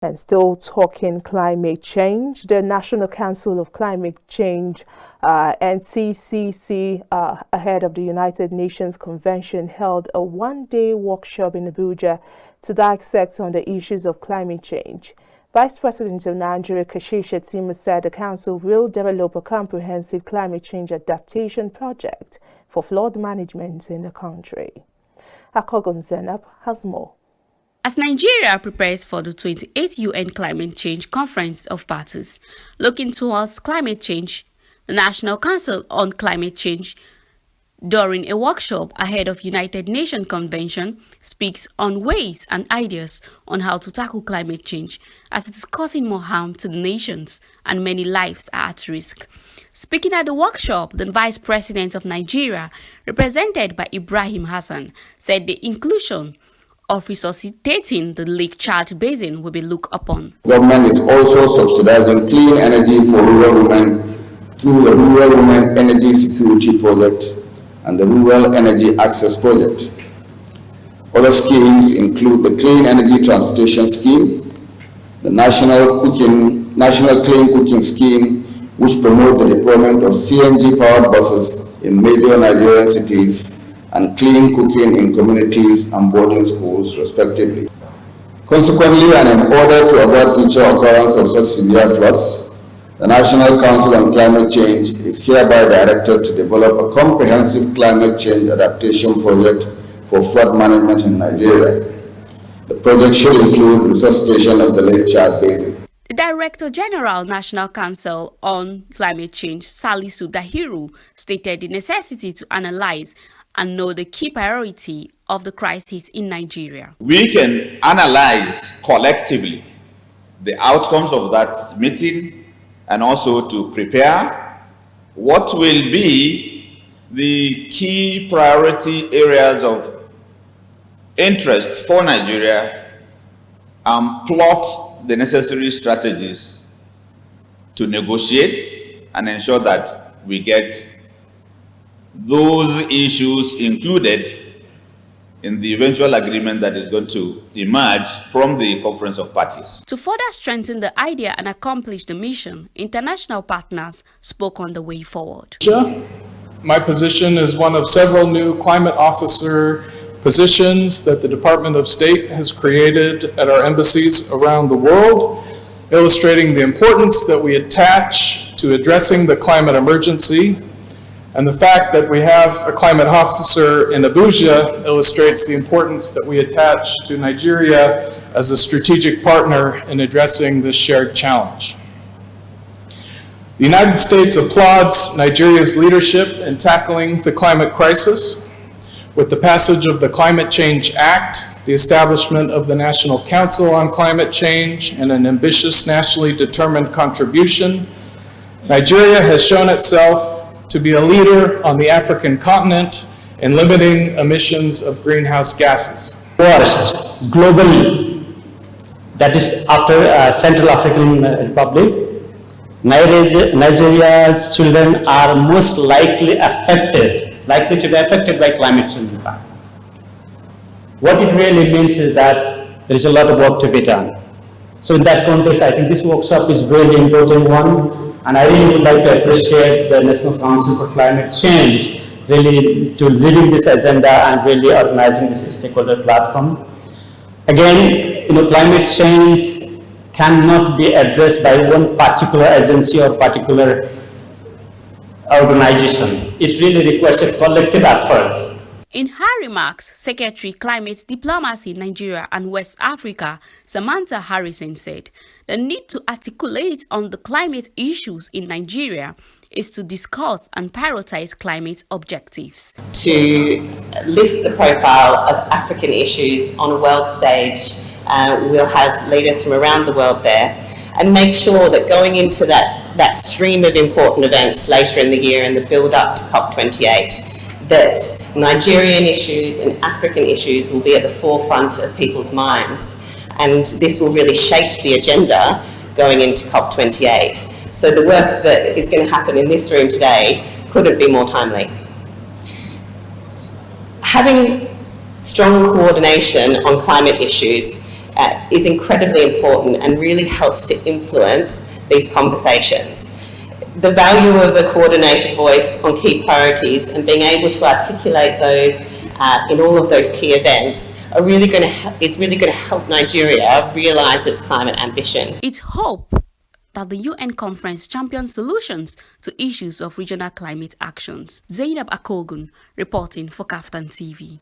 And still talking climate change, the National Council of Climate Change, NCCC, ahead of the United Nations Convention, held a one-day workshop in Abuja to dissect on the issues of climate change. Vice President of Nigeria, Kashish Shettima, said the council will develop a comprehensive climate change adaptation project for flood management in the country. Akogun Zainab has more. As Nigeria prepares for the 28th UN Climate Change Conference of Parties, looking towards climate change, the National Council on Climate Change, during a workshop ahead of United Nations Convention, speaks on ways and ideas on how to tackle climate change, as it is causing more harm to the nations and many lives are at risk. Speaking at the workshop, the Vice President of Nigeria, represented by Ibrahim Hassan, said the inclusion of resuscitating the Lake Chad Basin will be looked upon. Government is also subsidizing clean energy for rural women through the Rural Women Energy Security Project and the Rural Energy Access Project. Other schemes include the Clean Energy Transportation Scheme, the National Clean Cooking Scheme, which promotes the deployment of CNG-powered buses in major Nigerian cities, and clean cooking in communities and boarding schools, respectively. Consequently, and in order to avoid future occurrence of such severe floods, the National Council on Climate Change is hereby directed to develop a comprehensive climate change adaptation project for flood management in Nigeria. The project should include resuscitation of the Lake Chad Basin. The Director General, National Council on Climate Change, Salisu Dahiru, stated the necessity to analyze and know the key priority of the crisis in Nigeria. We can analyze collectively the outcomes of that meeting and also to prepare what will be the key priority areas of interest for Nigeria and plot the necessary strategies to negotiate and ensure that we get those issues included in the eventual agreement that is going to emerge from the Conference of Parties. To further strengthen the idea and accomplish the mission, international partners spoke on the way forward. My position is one of several new climate officer positions that the Department of State has created at our embassies around the world, illustrating the importance that we attach to addressing the climate emergency. And the fact that we have a climate officer in Abuja illustrates the importance that we attach to Nigeria as a strategic partner in addressing this shared challenge. The United States applauds Nigeria's leadership in tackling the climate crisis. With the passage of the Climate Change Act, the establishment of the National Council on Climate Change, and an ambitious nationally determined contribution, Nigeria has shown itself to be a leader on the African continent in limiting emissions of greenhouse gases. Worst globally, that is after Central African Republic, Nigeria's children are most likely to be affected by climate change impact. What it really means is that there is a lot of work to be done. So in that context, I think this workshop is a really important one. And I really would like to appreciate the National Council for Climate Change really to leading this agenda and really organizing this stakeholder platform. Again, climate change cannot be addressed by one particular agency or particular organization. It really requires a collective efforts. In her remarks, Secretary Climate Diplomacy Nigeria and West Africa, Samantha Harrison, said the need to articulate on the climate issues in Nigeria is to discuss and prioritize climate objectives. To lift the profile of African issues on a world stage, we'll have leaders from around the world there, and make sure that going into that stream of important events later in the year in the build-up to COP28, that Nigerian issues and African issues will be at the forefront of people's minds. And this will really shape the agenda going into COP28. So the work that is going to happen in this room today couldn't be more timely. Having strong coordination on climate issues is incredibly important and really helps to influence these conversations. The value of a coordinated voice on key priorities and being able to articulate those in all of those key events is really going to help Nigeria realise its climate ambition. It's hope that the UN conference champions solutions to issues of regional climate actions. Zainab Akogun reporting for KAFTAN TV.